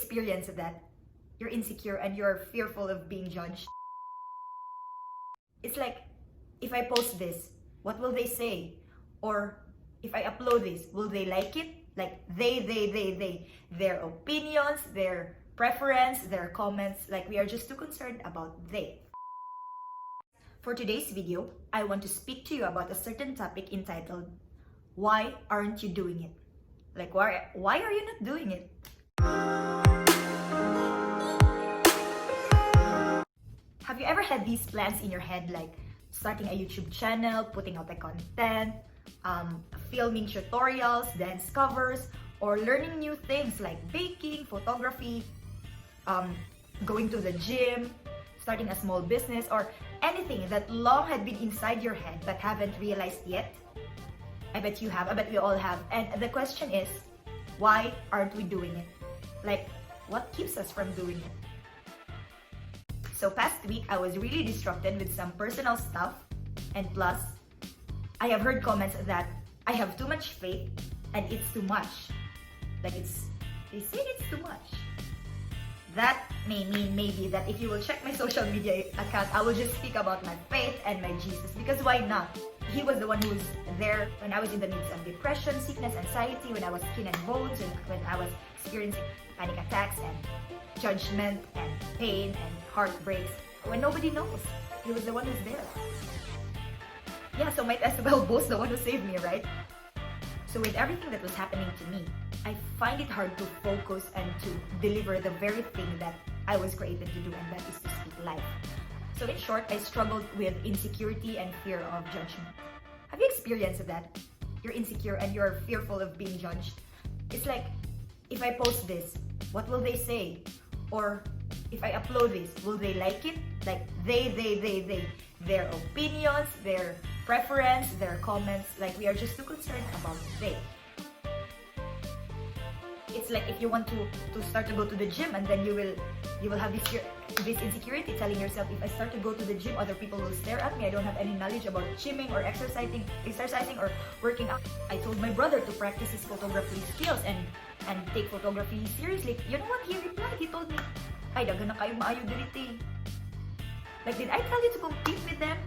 experienced that? You're insecure and you're fearful of being judged. It's like, if I post this, what will they say? Or if I upload this, will they like it? Like they. Their opinions, their preference, their comments, like we are just too concerned about they. For today's video, I want to speak to you about a certain topic entitled, why aren't you doing it? Like, why are you not doing it? Have you ever had these plans in your head, like starting a YouTube channel, putting out the content, filming tutorials, dance covers, or learning new things like baking, photography, going to the gym, starting a small business, or anything that long had been inside your head but haven't realized yet? I bet you have, I bet we all have. And the question is, why aren't we doing it? Like, what keeps us from doing it? So past week, I was really distracted with some personal stuff, and plus, I have heard comments that I have too much faith and it's too much. Like they say it's too much. That may mean maybe that if you will check my social media account, I will just speak about my faith and my Jesus, because why not? He was the one who was there when I was in the midst of depression, sickness, anxiety, when I was skin and bones, and when I was experiencing panic attacks and judgment and pain and heartbreaks, when nobody knows. He was the one who's there. Yeah, so might as well boast the one who saved me, right? So with everything that was happening to me, I find it hard to focus and to deliver the very thing that I was created to do, and that is to speak life. So in short, I struggled with insecurity and fear of judgment. Have you experienced that? You're insecure and you're fearful of being judged. It's like, if I post this, what will they say? Or if I upload this, will they like it? Like they. Their opinions, their preference, their comments, like we are just too concerned about they. It's like if you want to start to go to the gym, and then you will have this insecurity telling yourself, if I start to go to the gym, other people will stare at me. I don't have any knowledge about gymming or exercising or working out. I told my brother to practice his photography skills and take photography seriously. You know what he replied? He told me, ay, dagan na kayo maayo diriti. Like, did I tell you to compete with them?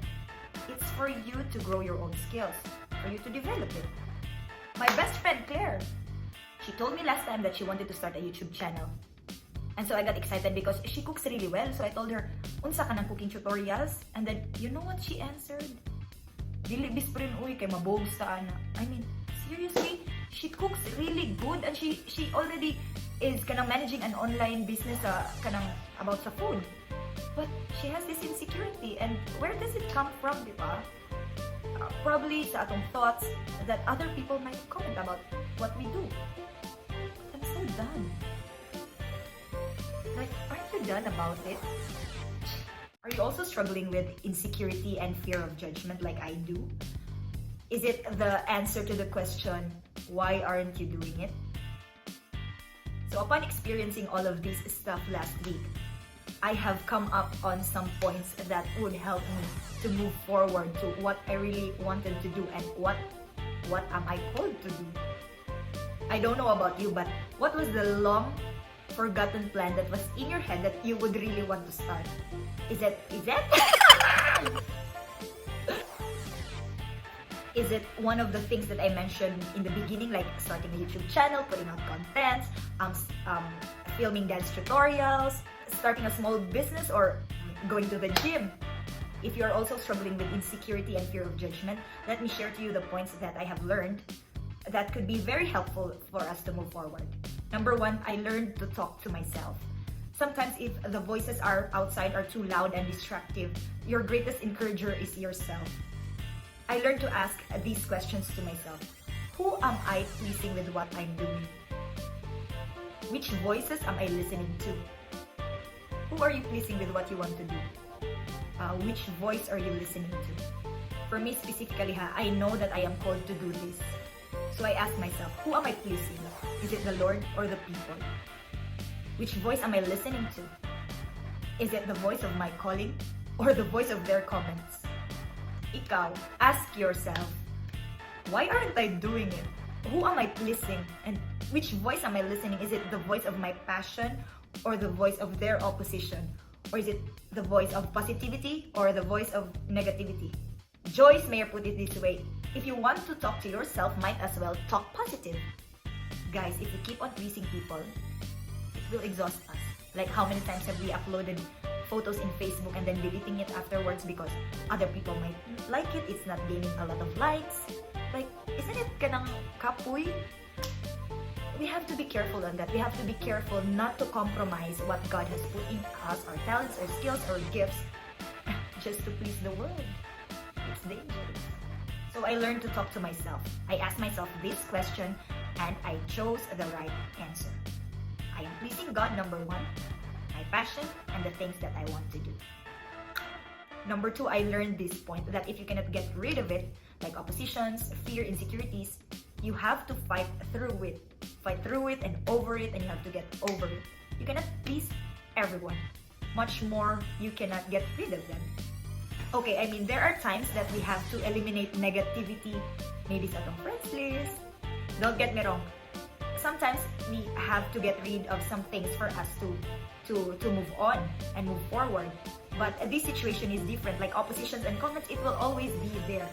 It's for you to grow your own skills, for you to develop it. My best friend, Claire, she told me last time that she wanted to start a YouTube channel. And so I got excited because she cooks really well. So I told her, unsa ka ng cooking tutorials? And then, you know what she answered? Dili bisprin uy kay mabog sa ana. I mean, seriously, she cooks really good, and she already is kanang managing an online business kanang about sa food. But she has this insecurity, and where does it come from, di ba? Probably sa atong thoughts that other people might comment about what we do. I'm so done. Like, aren't you done about it? Are you also struggling with insecurity and fear of judgment like I do? Is it the answer to the question, why aren't you doing it? So upon experiencing all of this stuff last week, I have come up on some points that would help me to move forward to what I really wanted to do and what am I called to do. I don't know about you, but what was the long forgotten plan that was in your head that you would really want to start? Is it Is it one of the things that I mentioned in the beginning, like starting a YouTube channel, putting out content, filming dance tutorials, starting a small business, or going to the gym? If you are also struggling with insecurity and fear of judgment, let me share to you the points that I have learned that could be very helpful for us to move forward. Number one, I learned to talk to myself. Sometimes if the voices outside are too loud and distractive, your greatest encourager is yourself. I learned to ask these questions to myself. Who am I pleasing with what I'm doing? Which voices am I listening to? Who are you pleasing with what you want to do? Which voice are you listening to? For me specifically, I know that I am called to do this. So I ask myself, who am I pleasing? Is it the Lord or the people? Which voice am I listening to? Is it the voice of my calling or the voice of their comments? Ikaw, ask yourself, why aren't I doing it? Who am I pleasing? And Which voice am I listening? Is it the voice of my passion or the voice of their opposition? Or is it the voice of positivity or the voice of negativity? Joyce Meyer put it this way: if you want to talk to yourself, might as well talk positive. Guys, if we keep on pleasing people, it will exhaust us. Like, how many times have we uploaded photos in Facebook and then deleting it afterwards because other people might like it, it's not gaining a lot of likes? Like, isn't it kanang kapoy? We have to be careful on that. We have to be careful not to compromise what God has put in us, our talents, our skills, our gifts, just to please the world. It's dangerous. So I learned to talk to myself. I asked myself this question and I chose the right answer. I am pleasing God, number one, my passion, and the things that I want to do. Number two, I learned this point that if you cannot get rid of it, like oppositions, fear, insecurities, you have to fight through it. Fight through it and over it, and you have to get over it. You cannot please everyone. Much more, you cannot get rid of them. Okay, I mean, there are times that we have to eliminate negativity, maybe sa atong friends list. Don't get me wrong. Sometimes we have to get rid of some things for us to move on and move forward. But this situation is different. Like oppositions and comments, it will always be there.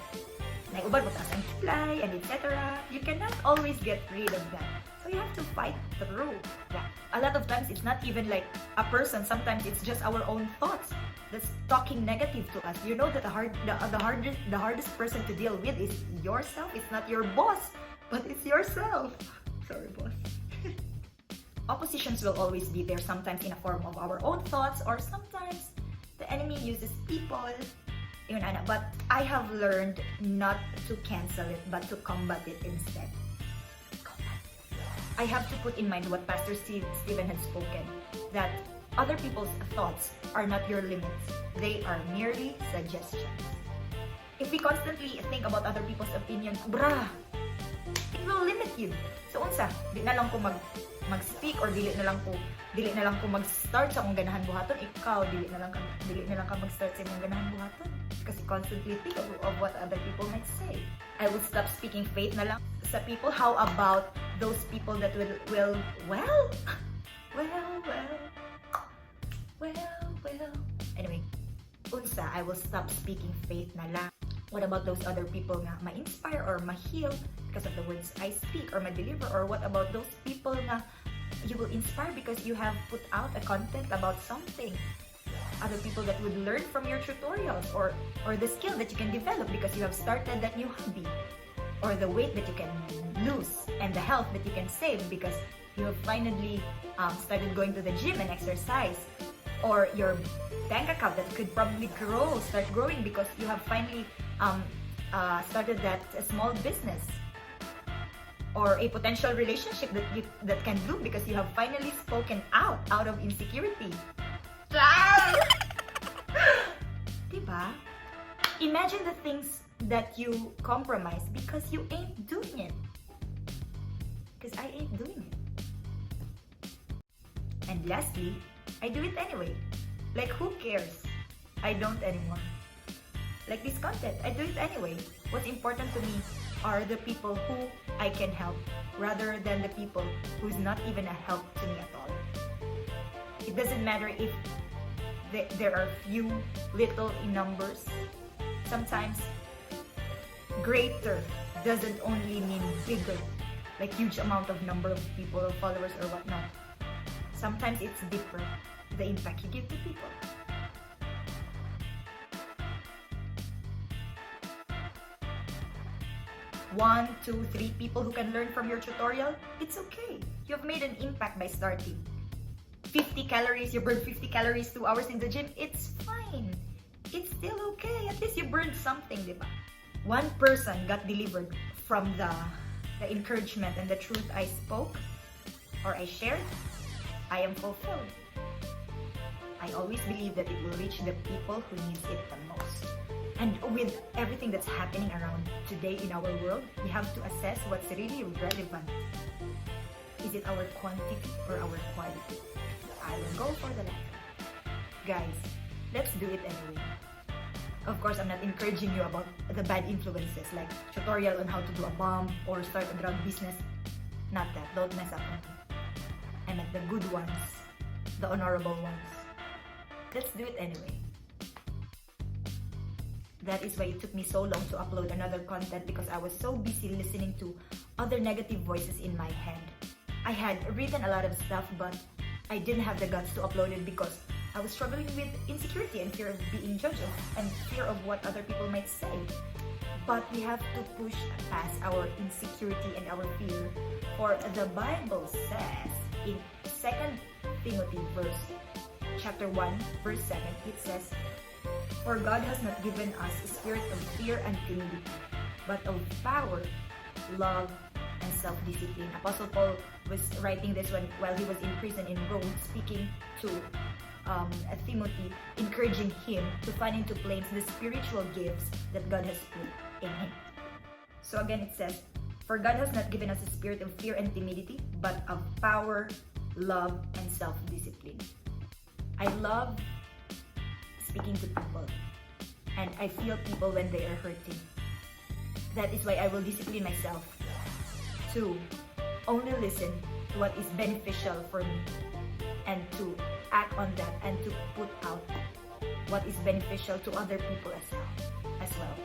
Like ubad mo taas ang supply and etc. You cannot always get rid of that. So you have to fight through that. A lot of times it's not even like a person. Sometimes it's just our own thoughts that's talking negative to us. You know that the hardest person to deal with is yourself. It's not your boss, but it's yourself. Sorry, boss. Oppositions will always be there, sometimes in a form of our own thoughts, or sometimes the enemy uses people. But I have learned not to cancel it, but to combat it instead. I have to put in mind what Pastor Stephen had spoken, that other people's thoughts are not your limits. They are merely suggestions. If we constantly think about other people's opinion, it will limit you. So unsa, di na lang ko mag-speak or dili na lang ko mag-start sa akong ganahan buhaton. Ikaw dili na lang ka mag-start sa imong ganahan buhaton kasi constantly think of what other people might say. I will stop speaking faith na lang sa people. How about those people that will anyway, unsa, I will stop speaking faith na lang. What about those other people nga ma-inspire or ma-heal because of the words I speak or ma-deliver? Or what about those people nga you will inspire because you have put out a content about something? Other people that would learn from your tutorials or the skill that you can develop because you have started that new hobby, or the weight that you can lose and the health that you can save because you have finally started going to the gym and exercise, or your bank account that could probably start growing because you have finally started that small business, or a potential relationship that can bloom because you have finally spoken out of insecurity. Diba? Imagine the things that you compromise because you ain't doing it. Because I ain't doing it. And lastly, I do it anyway. Like, who cares? I don't anymore. Like this content, I do it anyway. What's important to me are the people who I can help rather than the people who's not even a help to me at all. It doesn't matter if there are few, little in numbers. Sometimes greater doesn't only mean bigger, like huge amount of number of people or followers or whatnot. Sometimes it's deeper, the impact you give to people. 1, 2, 3 people who can learn from your tutorial, it's okay. You have made an impact by starting. 50 calories, you burned 50 calories 2 hours in the gym, it's fine. It's still okay. At least you burned something, diba? One person got delivered from the encouragement and the truth I spoke or I shared. I am fulfilled. I always believe that it will reach the people who needs it the most. And with everything that's happening around today in our world, we have to assess what's really relevant. Is it our quantity or our quality? I will go for the latter. Guys, let's do it anyway. Of course, I'm not encouraging you about the bad influences like tutorial on how to do a bomb or start a drug business. Not that. Don't mess up on me. I meant the good ones. The honorable ones. Let's do it anyway. That is why it took me so long to upload another content, because I was so busy listening to other negative voices in my head. I had written a lot of stuff, but I didn't have the guts to upload it because I was struggling with insecurity and fear of being judged and fear of what other people might say. But we have to push past our insecurity and our fear, for the Bible says in 2 Timothy chapter 1 verse 7, it says, "For God has not given us a spirit of fear and timidity, but of power, love, and self-discipline." Apostle Paul was writing this while he was in prison in Rome, speaking to Timothy, encouraging him to find into place the spiritual gifts that God has put in him. So again, it says, "For God has not given us a spirit of fear and timidity, but of power, love, and self-discipline." I love speaking to people, and I feel people when they are hurting. That is why I will discipline myself to only listen to what is beneficial for me, and to act on that, and to put out what is beneficial to other people as well.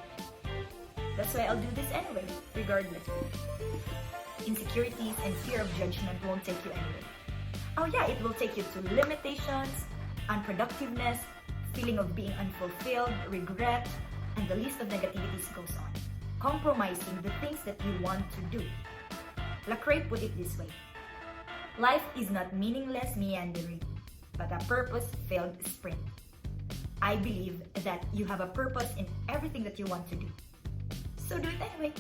That's why I'll do this anyway, regardless. Insecurities and fear of judgment won't take you anywhere. Oh yeah, it will take you to limitations, unproductiveness, feeling of being unfulfilled, regret, and the list of negativities goes on. Compromising the things that you want to do. Lecrae put it this way: "Life is not meaningless meandering, but a purpose-filled sprint." I believe that you have a purpose in everything that you want to do. So do it anyway.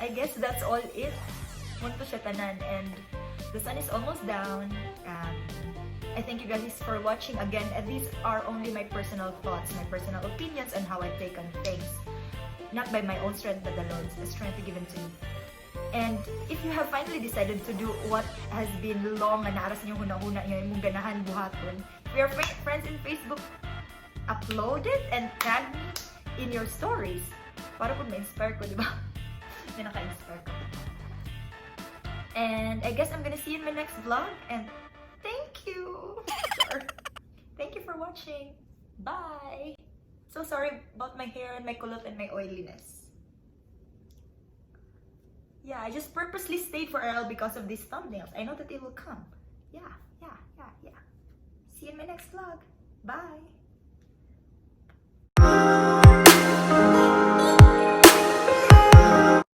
I guess that's all it. Munto siya tanan, and the sun is almost down. I thank you guys for watching. Again, these are only my personal thoughts, my personal opinions on how I take on things. Not by my own strength, but the Lord's strength given to me. And if you have finally decided to do what has been long na naaras niyo huna-huna niyo, yung ganahan buhaton, if you're friends in Facebook, upload it and tag me in your stories. Para po ma-inspire ko, di ba? May naka-inspire ko. And I guess I'm gonna see you in my next vlog, and thank you! Thank you for watching. Bye! So sorry about my hair and my kulot and my oiliness. Yeah, I just purposely stayed for a while because of these thumbnails. I know that they will come. Yeah. See you in my next vlog. Bye!